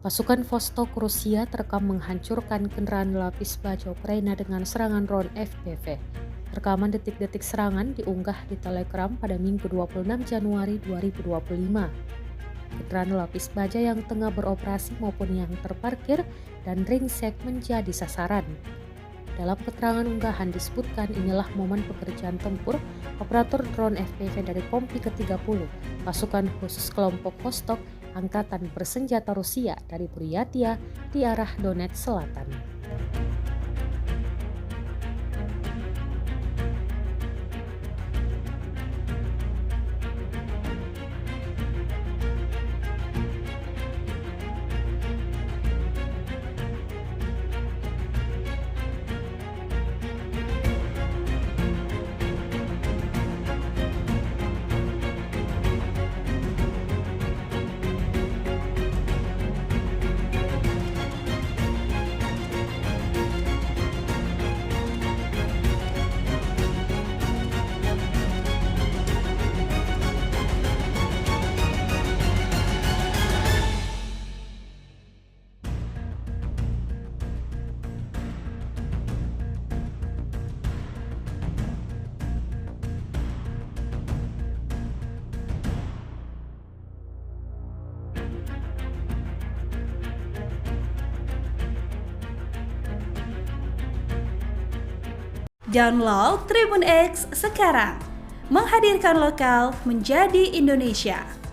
Pasukan Vostok Rusia terekam menghancurkan kendaraan lapis baja Ukraina dengan serangan drone FPV. Rekaman detik-detik serangan diunggah di Telegram pada Minggu 26 Januari 2025. Kendaraan lapis baja yang tengah beroperasi maupun yang terparkir dan ringsek menjadi sasaran. Dalam keterangan unggahan disebutkan inilah momen pekerjaan tempur operator drone FPV dari Kompi ke-30, pasukan khusus kelompok Vostok Angkatan Bersenjata Rusia dari Buryatia di arah Donetsk Selatan. Download Tribun X sekarang, menghadirkan lokal menjadi Indonesia.